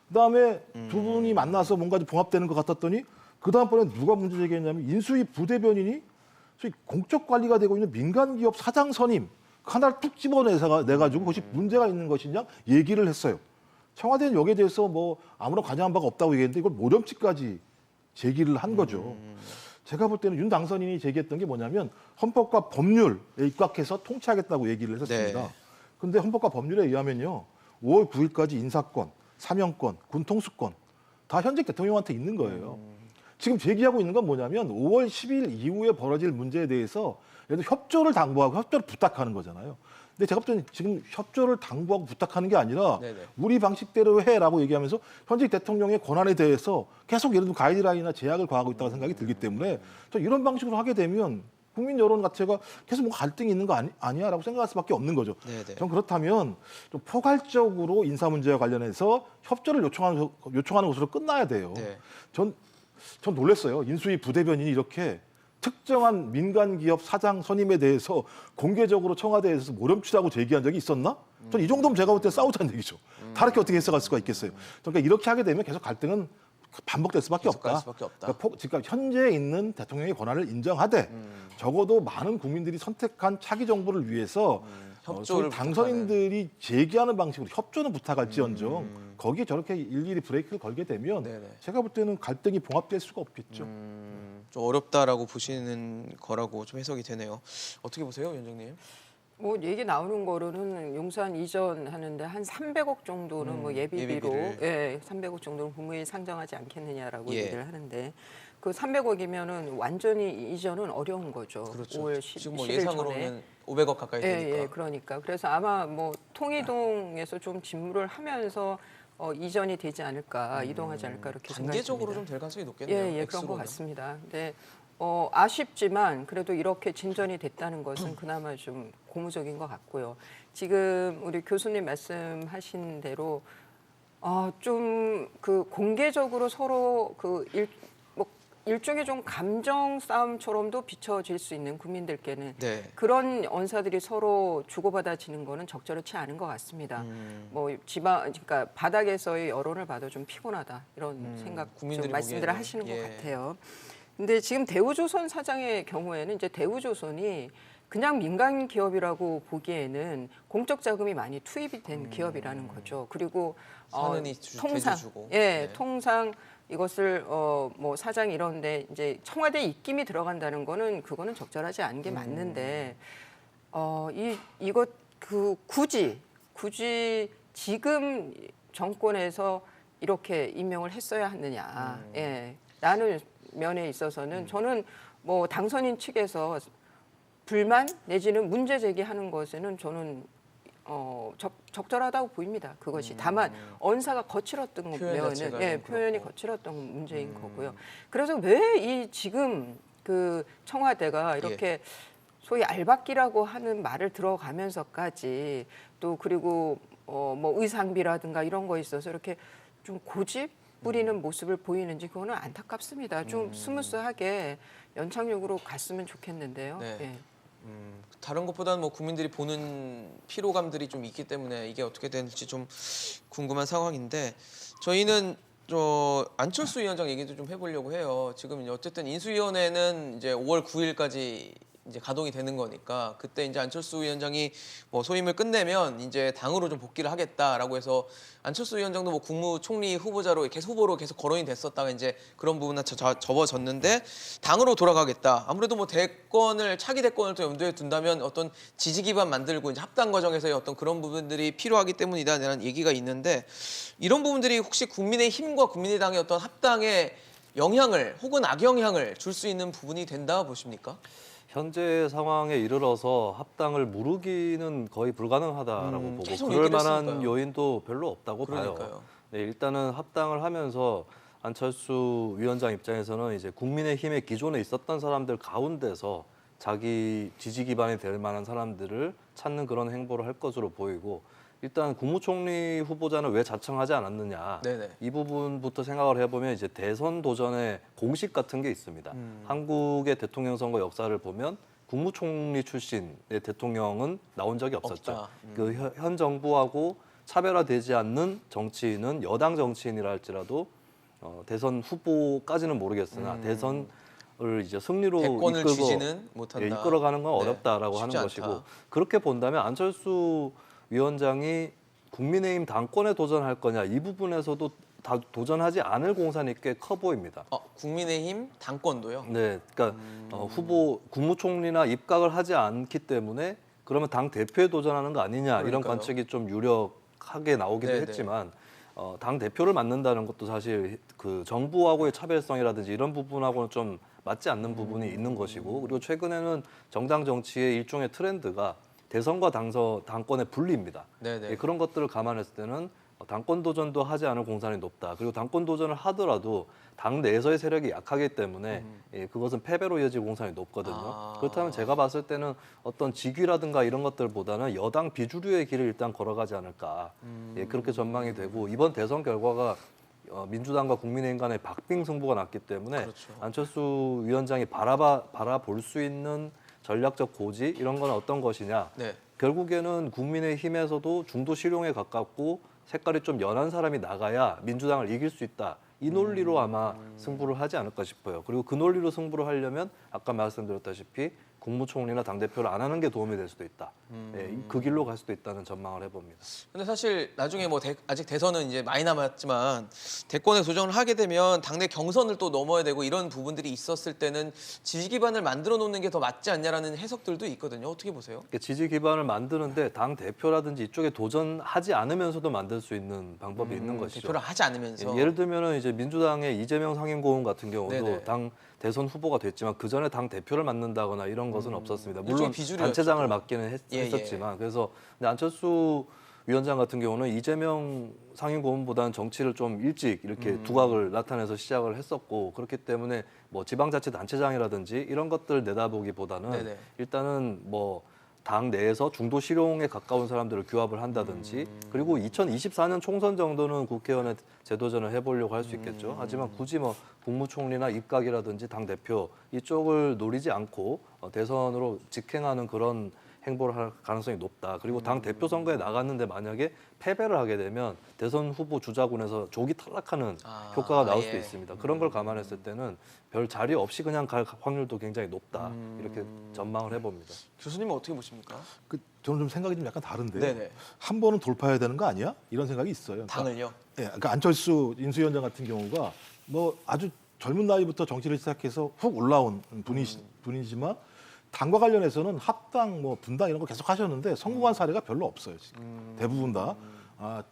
그다음에 두 분이 만나서 뭔가 좀 봉합되는 것 같았더니 그 다음번에 누가 문제 제기했냐면 인수위 부대변인이 소위 공적 관리가 되고 있는 민간기업 사장 선임 하나를 툭 집어내가지고 그것이 문제가 있는 것이냐 얘기를 했어요. 청와대는 여기에 대해서 뭐 아무런 관여한 바가 없다고 얘기했는데 이걸 모렴치까지 제기를 한 거죠. 제가 볼 때는 윤 당선인이 제기했던 게 뭐냐면 헌법과 법률에 입각해서 통치하겠다고 얘기를 했었습니다. 네. 근데 헌법과 법률에 의하면요, 5월 9일까지 인사권, 사명권, 군 통수권 다 현직 대통령한테 있는 거예요. 지금 제기하고 있는 건 뭐냐면 5월 10일 이후에 벌어질 문제에 대해서 예를 들어 협조를 당부하고 협조를 부탁하는 거잖아요. 근데 제가 볼 때는 지금 협조를 당부하고 부탁하는 게 아니라 네네. 우리 방식대로 해라고 얘기하면서 현직 대통령의 권한에 대해서 계속 예를 들면 가이드라인이나 제약을 가하고 있다고 생각이 들기 때문에 저 이런 방식으로 하게 되면 국민 여론 자체가 계속 뭔가 갈등이 있는 거 아니야라고 생각할 수밖에 없는 거죠. 네네. 전 그렇다면 좀 포괄적으로 인사 문제와 관련해서 협조를 요청하는 것으로 끝나야 돼요. 네. 전 놀랐어요. 인수위 부대변인이 이렇게 특정한 민간 기업 사장 선임에 대해서 공개적으로 청와대에서 모렴치라고 제기한 적이 있었나? 전 이 정도면 제가 볼 때 싸우자는 얘기죠. 다르게 어떻게 해석할 수가 있겠어요. 그러니까 이렇게 하게 되면 계속 갈등은 반복될 수밖에 계속갈 없다. 수밖에 없다. 그러니까 현재 있는 대통령의 권한을 인정하되 적어도 많은 국민들이 선택한 차기 정부를 위해서 협조를 당선인들이 제기하는 방식으로 협조는 부탁할지언정 거기에 저렇게 일일이 브레이크를 걸게 되면 네네. 제가 볼 때는 갈등이 봉합될 수가 없겠죠. 좀 어렵다라고 보시는 거라고 좀 해석이 되네요. 어떻게 보세요, 위원장님? 뭐 얘기 나오는 거로는 용산 이전하는데 한 300억 정도는 뭐 예비비로 예비비를. 예, 300억 정도는 국무회의 상정하지 않겠느냐라고 예. 얘기를 하는데, 그 300억이면은 완전히 이전은 어려운 거죠. 그렇죠. 5월 지금 10일 뭐 전에. 예상으로는 500억 가까이 되니까. 예, 그러니까. 그래서 아마 뭐 통이동에서 좀 직무를 하면서 이전이 되지 않을까, 이동하지 않을까 이렇게 생각이 단계적으로 듭니다. 좀 될 가능성이 높겠네요. 예, 그런 것 액수로는. 같습니다. 근데 아쉽지만 그래도 이렇게 진전이 됐다는 것은 그나마 좀 고무적인 것 같고요. 지금 우리 교수님 말씀하신 대로 좀 그 공개적으로 서로 뭐 일종의 좀 감정 싸움처럼도 비춰질 수 있는 국민들께는 네. 그런 언사들이 서로 주고받아지는 거는 적절치 않은 것 같습니다. 뭐 그러니까 바닥에서의 여론을 봐도 좀 피곤하다 이런 생각 국민들이 좀 말씀들을 보기에는. 하시는 것 예. 같아요. 근데 지금 대우조선 사장의 경우에는 이제 대우조선이 그냥 민간 기업이라고 보기에는 공적 자금이 많이 투입이 된 기업이라는 거죠. 그리고 사는이 통상 대주주고. 예, 네. 통상 이것을 뭐 사장 이런데 이제 청와대 입김이 들어간다는 거는 그거는 적절하지 않은 게 맞는데 이것 굳이 지금 정권에서 이렇게 임명을 했어야 하느냐. 예. 라는 면에 있어서는 저는 뭐 당선인 측에서 불만 내지는 문제 제기하는 것에는 저는 적절하다고 보입니다. 그것이 다만 언사가 거칠었던 표현 자체가 면은 좀 표현이 그렇고. 거칠었던 문제인 거고요. 그래서 왜 이 지금 그 청와대가 이렇게 예. 소위 알박기라고 하는 말을 들어가면서까지 또 그리고 뭐 의상비라든가 이런 거 있어서 이렇게 좀 고집 부리는 모습을 보이는지 그거는 안타깝습니다. 좀 스무스하게 연착륙으로 갔으면 좋겠는데요. 네. 예. 다른 것보다는 뭐 국민들이 보는 피로감들이 좀 있기 때문에 이게 어떻게 될지 좀 궁금한 상황인데 저희는 안철수 위원장 얘기도 좀 해보려고 해요. 지금 이제 어쨌든 인수위원회는 이제 5월 9일까지 이제 가동이 되는 거니까 그때 이제 안철수 위원장이 뭐 소임을 끝내면 이제 당으로 좀 복귀를 하겠다라고 해서 안철수 위원장도 뭐 국무총리 후보자로 계속 후보로 계속 거론이 됐었다가 이제 그런 부분은 접어졌는데 당으로 돌아가겠다. 아무래도 뭐 차기 대권을 또 염두에 둔다면 어떤 지지 기반 만들고 이제 합당 과정에서의 어떤 그런 부분들이 필요하기 때문이다라는 얘기가 있는데 이런 부분들이 혹시 국민의힘과 국민의당의 어떤 합당에 영향을 혹은 악영향을 줄 수 있는 부분이 된다 보십니까? 현재 상황에 이르러서 합당을 무르기는 거의 불가능하다라고 보고 계속 그럴 만한 얘기됐으니까요. 요인도 별로 없다고 봐요. 그러니까요. 네, 일단은 합당을 하면서 안철수 위원장 입장에서는 이제 국민의힘의 기존에 있었던 사람들 가운데서 자기 지지 기반이 될 만한 사람들을 찾는 그런 행보를 할 것으로 보이고 일단 국무총리 후보자는 왜 자청하지 않았느냐 네네. 이 부분부터 생각을 해보면 이제 대선 도전의 공식 같은 게 있습니다. 한국의 대통령 선거 역사를 보면 국무총리 출신의 대통령은 나온 적이 없었죠. 없다. 그 현 정부하고 차별화되지 않는 정치인은 여당 정치인이라 할지라도 대선 후보까지는 모르겠으나 대선을 이제 승리로 대권을 이끌고 쥐지는 못한다. 이끌어가는 건 네, 어렵다라고 하는 쉽지 않다. 것이고 그렇게 본다면 안철수 위원장이 국민의힘 당권에 도전할 거냐 이 부분에서도 다 도전하지 않을 공산이 꽤 커 보입니다. 국민의힘 당권도요? 네, 그러니까 후보 국무총리나 입각을 하지 않기 때문에 그러면 당 대표에 도전하는 거 아니냐 이런 그러니까요. 관측이 좀 유력하게 나오기도 네네. 했지만 당 대표를 맡는다는 것도 사실 그 정부하고의 차별성이라든지 이런 부분하고는 좀 맞지 않는 부분이 있는 것이고 그리고 최근에는 정당 정치의 일종의 트렌드가 대선과 당권의 분리입니다. 네네. 예, 그런 것들을 감안했을 때는 당권 도전도 하지 않을 공산이 높다. 그리고 당권 도전을 하더라도 당 내에서의 세력이 약하기 때문에 예, 그것은 패배로 이어질 공산이 높거든요. 아. 그렇다면 제가 봤을 때는 어떤 직위라든가 이런 것들보다는 여당 비주류의 길을 일단 걸어가지 않을까. 예, 그렇게 전망이 되고 이번 대선 결과가 민주당과 국민의힘 간의 박빙 승부가 났기 때문에 그렇죠. 안철수 위원장이 바라볼 수 있는 전략적 고지 이런 건 어떤 것이냐. 네. 결국에는 국민의힘에서도 중도 실용에 가깝고 색깔이 좀 연한 사람이 나가야 민주당을 이길 수 있다. 이 논리로 아마 승부를 하지 않을까 싶어요. 그리고 그 논리로 승부를 하려면 아까 말씀드렸다시피 국무총리나 당대표를 안 하는 게 도움이 될 수도 있다. 예, 그 길로 갈 수도 있다는 전망을 해봅니다. 근데 사실 나중에 뭐 아직 대선은 이제 많이 남았지만 대권에 도전을 하게 되면 당내 경선을 또 넘어야 되고 이런 부분들이 있었을 때는 지지 기반을 만들어 놓는 게 더 맞지 않냐라는 해석들도 있거든요. 어떻게 보세요? 그러니까 지지 기반을 만드는데 당 대표라든지 이쪽에 도전하지 않으면서도 만들 수 있는 방법이 있는 것이죠. 대표를 하지 않으면서 예를 들면은 이제 민주당의 이재명 상임고문 같은 경우도 네네. 당 대선 후보가 됐지만 그 전에 당 대표를 맡는다거나 이런 것은 없었습니다. 물론 일종의 비주류였죠. 단체장을 맡기는 예, 했었지만 그래서 근데 안철수 위원장 같은 경우는 이재명 상임고문보다는 정치를 좀 일찍 이렇게 두각을 나타내서 시작을 했었고 그렇기 때문에 뭐 지방자치 단체장이라든지 이런 것들 내다보기보다는 네네. 일단은 뭐 당 내에서 중도 실용에 가까운 사람들을 규합을 한다든지 그리고 2024년 총선 정도는 국회의원에 재도전을 해보려고 할 수 있겠죠. 하지만 굳이 뭐 국무총리나 입각이라든지 당 대표 이쪽을 노리지 않고 대선으로 직행하는 그런 행보를 할 가능성이 높다. 그리고 당 대표 선거에 나갔는데 만약에 패배를 하게 되면 대선 후보 주자군에서 조기 탈락하는 효과가 나올 수도 있습니다. 그런 걸 감안했을 때는 별 자리 없이 그냥 갈 확률도 굉장히 높다. 이렇게 전망을 해봅니다. 교수님은 어떻게 보십니까? 저는 좀 생각이 좀 약간 다른데 네네. 한 번은 돌파해야 되는 거 아니야? 이런 생각이 있어요. 그러니까, 당을요? 예, 그러니까 안철수 인수위원장 같은 경우가 뭐 아주 젊은 나이부터 정치를 시작해서 훅 올라온 분이지만 당과 관련해서는 합당, 뭐 분당 이런 거 계속 하셨는데 성공한 사례가 별로 없어요. 지금. 대부분 다.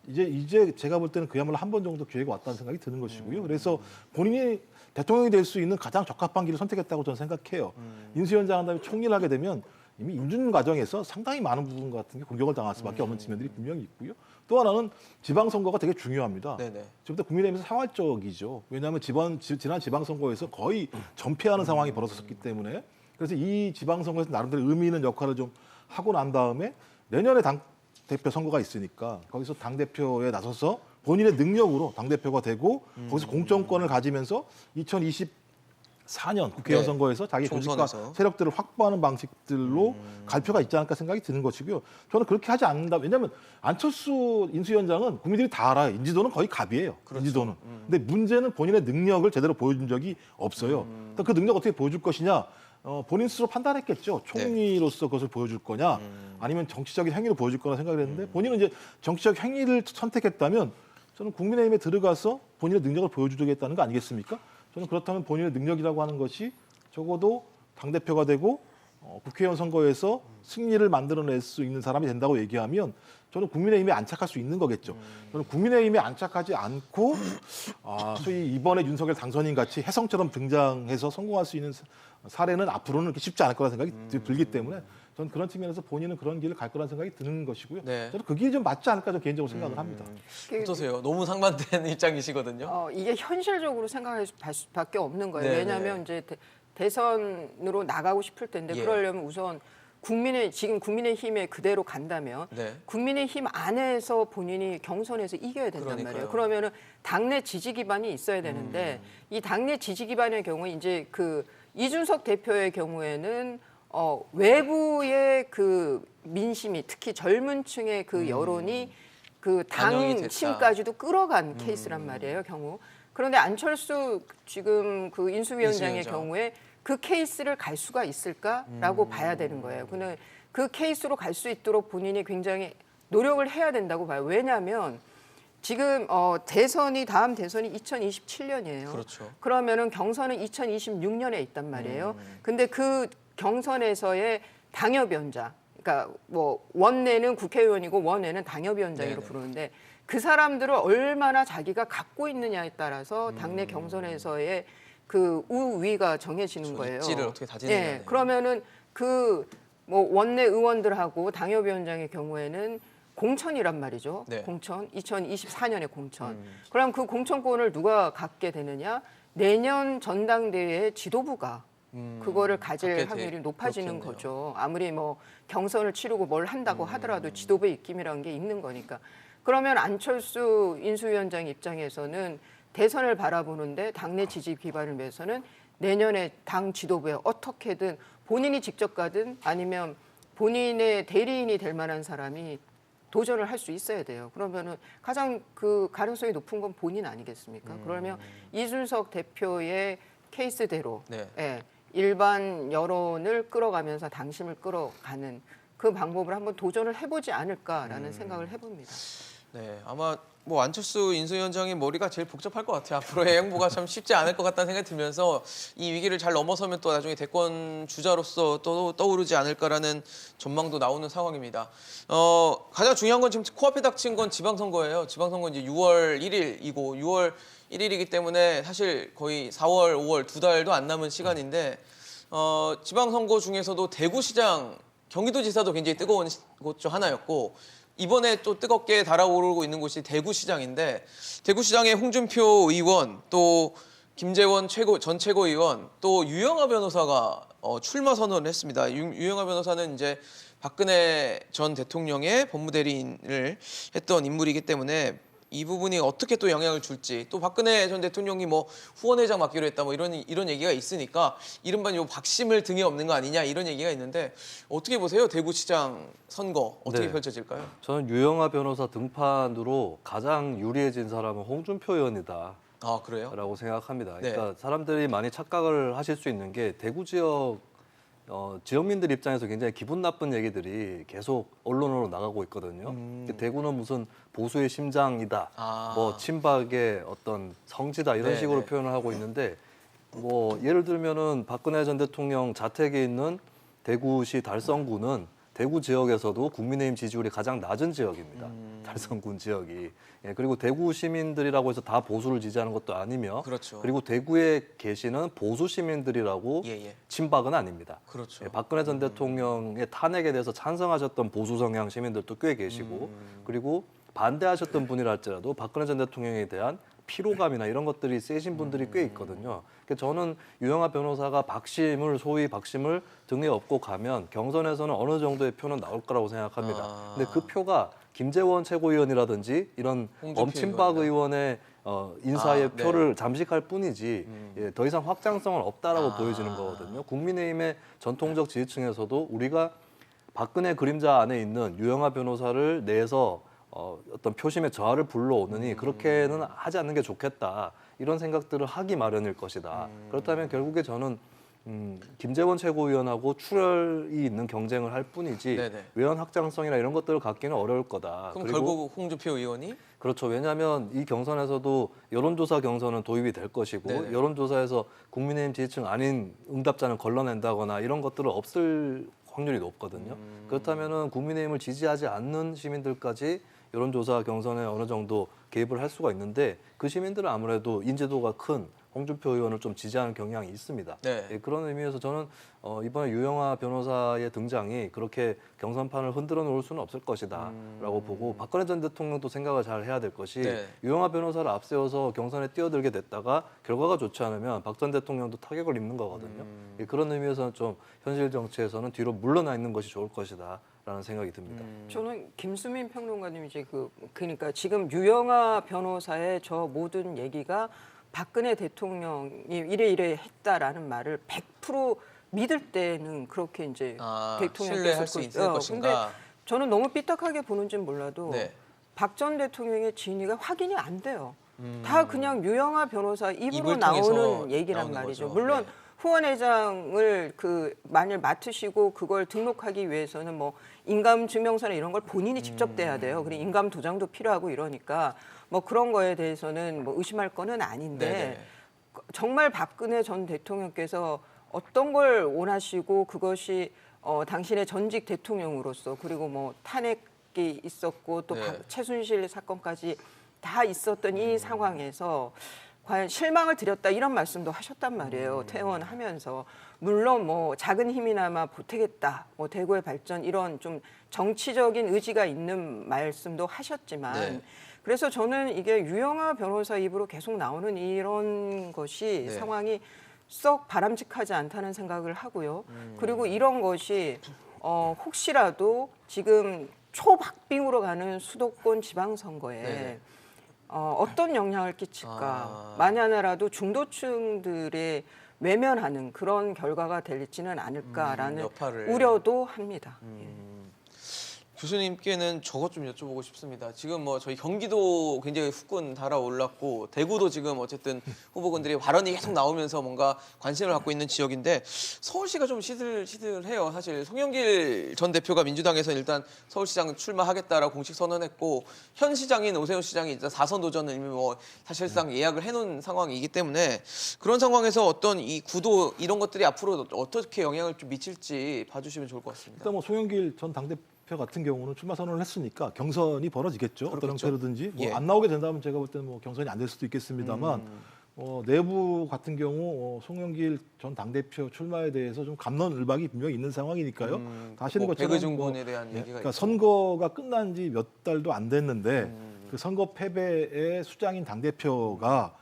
이제 제가 볼 때는 그야말로 한 번 정도 기회가 왔다는 생각이 드는 것이고요. 그래서 본인이 대통령이 될 수 있는 가장 적합한 길을 선택했다고 저는 생각해요. 인수위원장 한 다음에 총리를 하게 되면 이미 인준 과정에서 상당히 많은 부분 같은 게 공격을 당할 수밖에 없는 측면들이 분명히 있고요. 또 하나는 지방선거가 되게 중요합니다. 네네. 지금부터 국민의힘에서 자활적이죠. 왜냐하면 지난 지방선거에서 거의 전패하는 상황이 벌어졌기 때문에 그래서 이 지방선거에서 나름대로 의미 있는 역할을 좀 하고 난 다음에 내년에 당대표 선거가 있으니까 거기서 당대표에 나서서 본인의 능력으로 당대표가 되고 거기서 공천권을 가지면서 2024년 국회의원 네. 선거에서 자기 조직과 총선에서. 세력들을 확보하는 방식들로 갈 필요가 있지 않을까 생각이 드는 것이고요. 저는 그렇게 하지 않는다. 왜냐하면 안철수 인수위원장은 국민들이 다 알아요. 인지도는 거의 갑이에요. 그렇죠. 인지도는. 근데 문제는 본인의 능력을 제대로 보여준 적이 없어요. 그러니까 그 능력 어떻게 보여줄 것이냐. 본인 스스로 판단했겠죠. 총리로서 그것을 보여줄 거냐, 아니면 정치적인 행위로 보여줄 거나 생각을 했는데 본인은 이제 정치적 행위를 선택했다면 저는 국민의힘에 들어가서 본인의 능력을 보여주겠다는 거 아니겠습니까? 저는 그렇다면 본인의 능력이라고 하는 것이 적어도 당대표가 되고 국회의원 선거에서 승리를 만들어낼 수 있는 사람이 된다고 얘기하면 저는 국민의힘에 안착할 수 있는 거겠죠. 저는 국민의힘에 안착하지 않고 소위 이번에 윤석열 당선인 같이 혜성처럼 등장해서 성공할 수 있는 사례는 앞으로는 그렇게 쉽지 않을 거라는 생각이 들기 때문에 저는 그런 측면에서 본인은 그런 길을 갈 거라는 생각이 드는 것이고요. 네. 저는 그게 좀 맞지 않을까 저는 개인적으로 생각을 합니다. 어떠세요? 너무 상반된 입장이시거든요. 이게 현실적으로 생각할 수밖에 없는 거예요. 네, 왜냐하면 이제 대선으로 나가고 싶을 텐데 예. 그러려면 우선 지금 국민의힘에 그대로 간다면 네. 국민의힘 안에서 본인이 경선에서 이겨야 된단 그러니까요. 말이에요. 그러면은 당내 지지 기반이 있어야 되는데 이 당내 지지 기반의 경우에 이제 그 이준석 대표의 경우에는 외부의 그 민심이 특히 젊은 층의 그 여론이 그 반영이 됐다. 당심까지도 끌어간 케이스란 말이에요, 경우. 그런데 안철수 지금 그 인수위원장의 인수위원장. 경우에 그 케이스를 갈 수가 있을까라고 봐야 되는 거예요. 근데 그 케이스로 갈 수 있도록 본인이 굉장히 노력을 해야 된다고 봐요. 왜냐하면 지금 다음 대선이 2027년이에요. 그렇죠. 그러면은 경선은 2026년에 있단 말이에요. 근데 그 경선에서의 당협위원장, 그러니까 뭐 원내는 국회의원이고 원내는 당협위원장으로 네네. 부르는데 그 사람들을 얼마나 자기가 갖고 있느냐에 따라서 당내 경선에서의 그 우위가 정해지는 거예요. 입지를 어떻게 다지느냐. 예, 그러면은 그 뭐 원내 의원들하고 당협위원장의 경우에는 공천이란 말이죠. 네. 공천, 2024년에 공천. 그럼 그 공천권을 누가 갖게 되느냐? 내년 전당대회 지도부가 그거를 가질 갖게 확률이 높아지는 그렇겠네요. 거죠. 아무리 뭐 경선을 치르고 뭘 한다고 하더라도 지도부의 입김이라는 게 있는 거니까. 그러면 안철수 인수위원장 입장에서는 대선을 바라보는데 당내 지지 기반을 위해서는 내년에 당 지도부에 어떻게든 본인이 직접 가든 아니면 본인의 대리인이 될 만한 사람이 도전을 할 수 있어야 돼요. 그러면은 가장 그 가능성이 높은 건 본인 아니겠습니까? 그러면 이준석 대표의 케이스대로 네. 예, 일반 여론을 끌어가면서 당심을 끌어가는 그 방법을 한번 도전을 해보지 않을까라는 생각을 해봅니다. 네, 아마 뭐 안철수 인수위원장의 머리가 제일 복잡할 것 같아요. 앞으로의 행보가 참 쉽지 않을 것 같다는 생각이 들면서 이 위기를 잘 넘어서면 또 나중에 대권 주자로서 또 떠오르지 않을까라는 전망도 나오는 상황입니다. 가장 중요한 건 지금 코앞에 닥친 건 지방선거예요. 지방선거 이제 6월 1일이고 6월 1일이기 때문에 사실 거의 4월, 5월 2달도 안 남은 시간인데 지방선거 중에서도 대구시장, 경기도지사도 굉장히 뜨거운 곳 중 하나였고 이번에 또 뜨겁게 달아오르고 있는 곳이 대구시장인데 대구시장의 홍준표 의원 또 김재원 전 최고위원 또 유영하 변호사가 출마 선언을 했습니다. 유영하 변호사는 이제 박근혜 전 대통령의 법무대리인을 했던 인물이기 때문에 이 부분이 어떻게 또 영향을 줄지, 또 박근혜 전 대통령이 뭐 후원회장 맡기로 했다 뭐 이런 얘기가 있으니까 이른바 요 박심을 등에 업는 거 아니냐 이런 얘기가 있는데 어떻게 보세요? 대구시장 선거 어떻게 네. 펼쳐질까요? 저는 유영하 변호사 등판으로 가장 유리해진 사람은 홍준표 의원이다. 아 그래요? 라고 생각합니다. 네. 그러니까 사람들이 많이 착각을 하실 수 있는 게 대구 지역 지역민들 입장에서 굉장히 기분 나쁜 얘기들이 계속 언론으로 나가고 있거든요. 대구는 무슨 보수의 심장이다, 아. 뭐 친박의 어떤 성지다 이런 네, 식으로 네. 표현을 하고 있는데 뭐 예를 들면은 박근혜 전 대통령 자택에 있는 대구시 달성구는 대구 지역에서도 국민의힘 지지율이 가장 낮은 지역입니다. 달성군 지역이. 예, 그리고 대구 시민들이라고 해서 다 보수를 지지하는 것도 아니며 그렇죠. 그리고 대구에 계시는 보수 시민들이라고 예. 친박은 아닙니다. 그렇죠. 예, 박근혜 전 대통령의 탄핵에 대해서 찬성하셨던 보수 성향 시민들도 꽤 계시고 그리고 반대하셨던 분이라 할지라도 박근혜 전 대통령에 대한 피로감이나 이런 것들이 세신 분들이 꽤 있거든요. 그래서 저는 유영하 변호사가 소위 박심을 등에 업고 가면 경선에서는 어느 정도의 표는 나올 거라고 생각합니다. 아. 근데 그 표가 김재원 최고위원이라든지 이런 홍준표 엄친박 의원이다. 의원의 인사의 아, 네. 표를 잠식할 뿐이지 예, 더 이상 확장성은 없다라고 아. 보여지는 거거든요. 국민의힘의 전통적 지지층에서도 우리가 박근혜 그림자 안에 있는 유영하 변호사를 내서 어떤 표심의 저하를 불러오느니 그렇게는 하지 않는 게 좋겠다 이런 생각들을 하기 마련일 것이다. 그렇다면 결국에 저는 김재원 최고위원하고 출혈이 있는 경쟁을 할 뿐이지 네네. 외연 확장성이나 이런 것들을 갖기는 어려울 거다. 그럼 그리고 결국 홍준표 의원이 그렇죠. 왜냐하면 이 경선에서도 여론조사 경선은 도입이 될 것이고 네네. 여론조사에서 국민의힘 지지층 아닌 응답자는 걸러낸다거나 이런 것들은 없을 확률이 높거든요. 그렇다면은 국민의힘을 지지하지 않는 시민들까지 여론조사 경선에 어느 정도 개입을 할 수가 있는데 그 시민들은 아무래도 인지도가 큰 홍준표 의원을 좀 지지하는 경향이 있습니다. 네. 예, 그런 의미에서 저는 이번에 유영하 변호사의 등장이 그렇게 경선판을 흔들어 놓을 수는 없을 것이다라고 보고 박근혜 전 대통령도 생각을 잘 해야 될 것이 네. 유영하 변호사를 앞세워서 경선에 뛰어들게 됐다가 결과가 좋지 않으면 박 전 대통령도 타격을 입는 거거든요. 예, 그런 의미에서는 좀 현실 정치에서는 뒤로 물러나 있는 것이 좋을 것이다라는 생각이 듭니다. 저는 김수민 평론가님 이제 그러니까 지금 유영하 변호사의 저 모든 얘기가 박근혜 대통령이 이래 했다라는 말을 100% 믿을 때는 그렇게 이제 대통령께서 신뢰할 수 있을 근데 것인가? 저는 너무 삐딱하게 보는지는 몰라도 네. 박 전 대통령의 진위가 확인이 안 돼요. 다 그냥 유영하 변호사 입으로 입을 통해서 나오는 얘기란 나오는 말이죠. 거죠. 물론 네. 후원회장을 만일 맡으시고 그걸 등록하기 위해서는 뭐 인감 증명서나 이런 걸 본인이 직접 떼야 돼요. 그리고 인감 도장도 필요하고 이러니까 뭐 그런 거에 대해서는 뭐 의심할 거는 아닌데 네네. 정말 박근혜 전 대통령께서 어떤 걸 원하시고 그것이 당신의 전직 대통령으로서 그리고 뭐 탄핵이 있었고 또 네. 최순실 사건까지 다 있었던 이 상황에서 과연 실망을 드렸다 이런 말씀도 하셨단 말이에요. 퇴원하면서 물론 뭐 작은 힘이나마 보태겠다, 뭐 대구의 발전 이런 좀 정치적인 의지가 있는 말씀도 하셨지만 네. 그래서 저는 이게 유영하 변호사 입으로 계속 나오는 이런 것이 네. 상황이 썩 바람직하지 않다는 생각을 하고요. 그리고 이런 것이 혹시라도 지금 초박빙으로 가는 수도권 지방선거에 네네. 어떤 영향을 끼칠까? 아. 만약에라도 중도층들의 외면하는 그런 결과가 될지는 않을까라는 여파를. 우려도 합니다. 예. 교수님께는 저것 좀 여쭤보고 싶습니다. 지금 뭐 저희 경기도 굉장히 후끈 달아올랐고 대구도 지금 어쨌든 후보군들이 발언이 계속 나오면서 뭔가 관심을 갖고 있는 지역인데 서울시가 좀 시들해요. 사실 송영길 전 대표가 민주당에서 일단 서울시장 출마하겠다라고 공식 선언했고 현 시장인 오세훈 시장이 일단 4선 도전을 이미 뭐 사실상 예약을 해놓은 상황이기 때문에 그런 상황에서 어떤 이 구도 이런 것들이 앞으로 어떻게 영향을 좀 미칠지 봐주시면 좋을 것 같습니다. 일단 뭐 송영길 전 당대표 같은 경우는 출마 선언을 했으니까 경선이 벌어지겠죠. 어떤 그렇겠죠. 형태로든지 뭐 예. 안 나오게 된다면 제가 볼 때는 뭐 경선이 안 될 수도 있겠습니다만 내부 같은 경우 송영길 전 당대표 출마에 대해서 좀 감론을박이 분명히 있는 상황이니까요. 다 아시는 뭐 것처럼 백의종 뭐, 군에 대한 얘기가 그러니까 있죠. 선거가 끝난 지 몇 달도 안 됐는데 그 선거 패배의 수장인 당대표가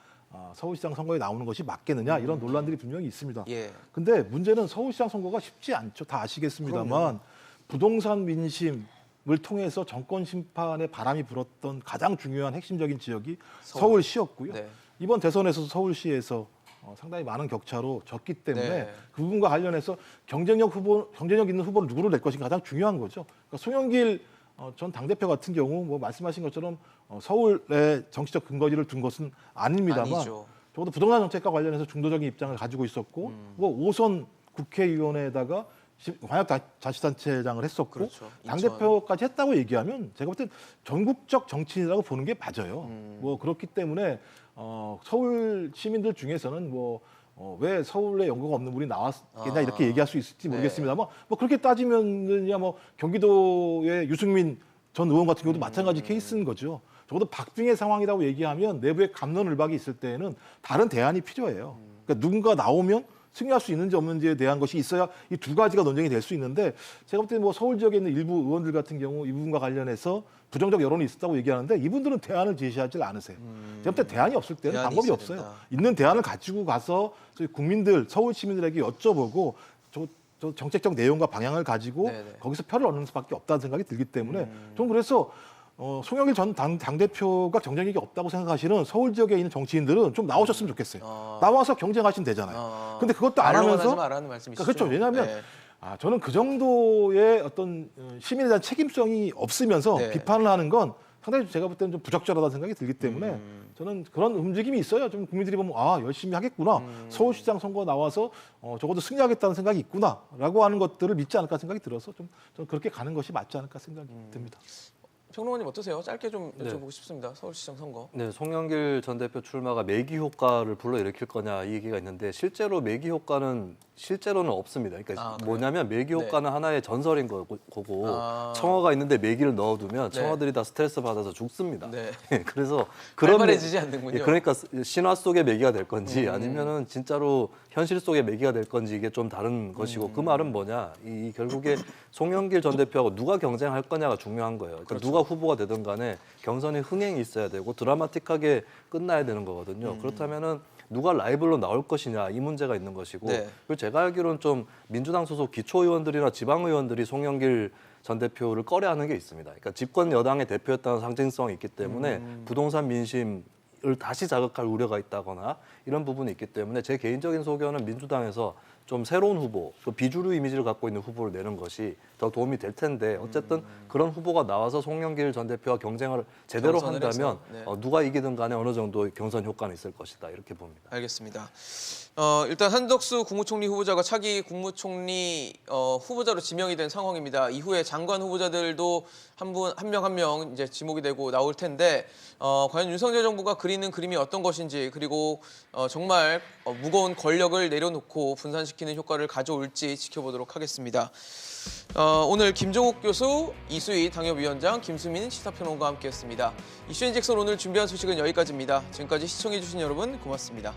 서울시장 선거에 나오는 것이 맞겠느냐 이런 논란들이 분명히 있습니다. 예. 근데 문제는 서울시장 선거가 쉽지 않죠. 다 아시겠습니다만 부동산 민심을 통해서 정권 심판의 바람이 불었던 가장 중요한 핵심적인 지역이 서울시였고요. 네. 이번 대선에서도 서울시에서 상당히 많은 격차로 졌기 때문에 네. 그 부분과 관련해서 경쟁력 있는 후보를 누구를 낼 것인가 가장 중요한 거죠. 그러니까 송영길 전 당대표 같은 경우 뭐 말씀하신 것처럼 서울에 정치적 근거지를 둔 것은 아닙니다만 아니죠. 적어도 부동산 정책과 관련해서 중도적인 입장을 가지고 있었고 뭐 5선 국회의원에다가 광역자치단체장을 했었고 그렇죠. 당대표까지 했다고 얘기하면 제가 볼 땐 전국적 정치인이라고 보는 게 맞아요. 뭐 그렇기 때문에 서울 시민들 중에서는 왜 서울에 연고가 없는 분이 나왔겠냐 이렇게 얘기할 수 있을지 모르겠습니다만 뭐 그렇게 따지면야 뭐 경기도의 유승민 전 의원 같은 경우도 마찬가지 케이스인 거죠. 적어도 박빙의 상황이라고 얘기하면 내부에 갑론을박이 있을 때에는 다른 대안이 필요해요. 그러니까 누군가 나오면 승리할 수 있는지 없는지에 대한 것이 있어야 이 두 가지가 논쟁이 될 수 있는데 제가 볼 때 뭐 서울 지역에 있는 일부 의원들 같은 경우 이 부분과 관련해서 부정적 여론이 있었다고 얘기하는데 이분들은 대안을 제시하지 않으세요. 제가 볼 때 대안이 없을 때는 대안이 방법이 있어야 없어요. 된다. 있는 대안을 가지고 가서 저희 국민들, 서울 시민들에게 여쭤보고 저 정책적 내용과 방향을 가지고 네네. 거기서 표를 얻는 수밖에 없다는 생각이 들기 때문에 저는 그래서 송영길 전 당대표가 경쟁력이 없다고 생각하시는 서울 지역에 있는 정치인들은 좀 나오셨으면 좋겠어요. 나와서 경쟁하시면 되잖아요. 근데 그것도 안 말로만 하면서 하지 말라는 말씀이시죠. 그렇죠. 왜냐하면 네. 저는 그 정도의 어떤 시민에 대한 책임성이 없으면서 네. 비판을 하는 건 상당히 제가 볼 때는 좀 부적절하다는 생각이 들기 때문에 저는 그런 움직임이 있어요. 좀 국민들이 보면 열심히 하겠구나. 서울시장 선거 나와서 적어도 승리하겠다는 생각이 있구나라고 하는 것들을 믿지 않을까 생각이 들어서 저는 그렇게 가는 것이 맞지 않을까 생각이 듭니다. 평론가님 어떠세요? 짧게 좀 네. 여쭤보고 싶습니다. 서울시장 선거. 네, 송영길 전 대표 출마가 매기 효과를 불러일으킬 거냐 이 얘기가 있는데 실제로 매기 효과는 실제로는 없습니다. 그러니까 그래요? 뭐냐면 매기 네. 효과는 하나의 전설인 거고 아. 청어가 있는데 매기를 넣어두면 네. 청어들이 다 스트레스 받아서 죽습니다. 네. 그래서 그런 활발해지지 않는군요. 그러니까 신화 속의 매기가 될 건지 아니면은 진짜로 현실 속의 매기가 될 건지 이게 좀 다른 것이고 그 말은 뭐냐 이 결국에 송영길 전 대표하고 누가 경쟁할 거냐가 중요한 거예요. 그러니까 누가 후보가 되든 간에 경선에 흥행이 있어야 되고 드라마틱하게 끝나야 되는 거거든요. 그렇다면은 누가 라이벌로 나올 것이냐 이 문제가 있는 것이고 네. 그리고 제가 알기로는 좀 민주당 소속 기초의원들이나 지방의원들이 송영길 전 대표를 꺼려하는 게 있습니다. 그러니까 집권 여당의 대표였다는 상징성이 있기 때문에 부동산 민심을 다시 자극할 우려가 있다거나 이런 부분이 있기 때문에 제 개인적인 소견은 민주당에서 좀 새로운 후보, 그 비주류 이미지를 갖고 있는 후보를 내는 것이 더 도움이 될 텐데 어쨌든 그런 후보가 나와서 송영길 전 대표와 경쟁을 제대로 경선을 한다면 해서, 네. 누가 이기든 간에 어느 정도 경선 효과는 있을 것이다 이렇게 봅니다. 알겠습니다. 일단 한덕수 국무총리 후보자가 차기 국무총리 후보자로 지명이 된 상황입니다. 이후에 장관 후보자들도 한 명 이제 지목이 되고 나올 텐데 과연 윤석열 정부가 그리는 그림이 어떤 것인지 그리고 정말 무거운 권력을 내려놓고 분산시키는 효과를 가져올지 지켜보도록 하겠습니다. 오늘 김종욱 교수, 이수희 당협위원장, 김수민 시사평론가와 함께했습니다. 이슈 인젝션 오늘 준비한 소식은 여기까지입니다. 지금까지 시청해주신 여러분 고맙습니다.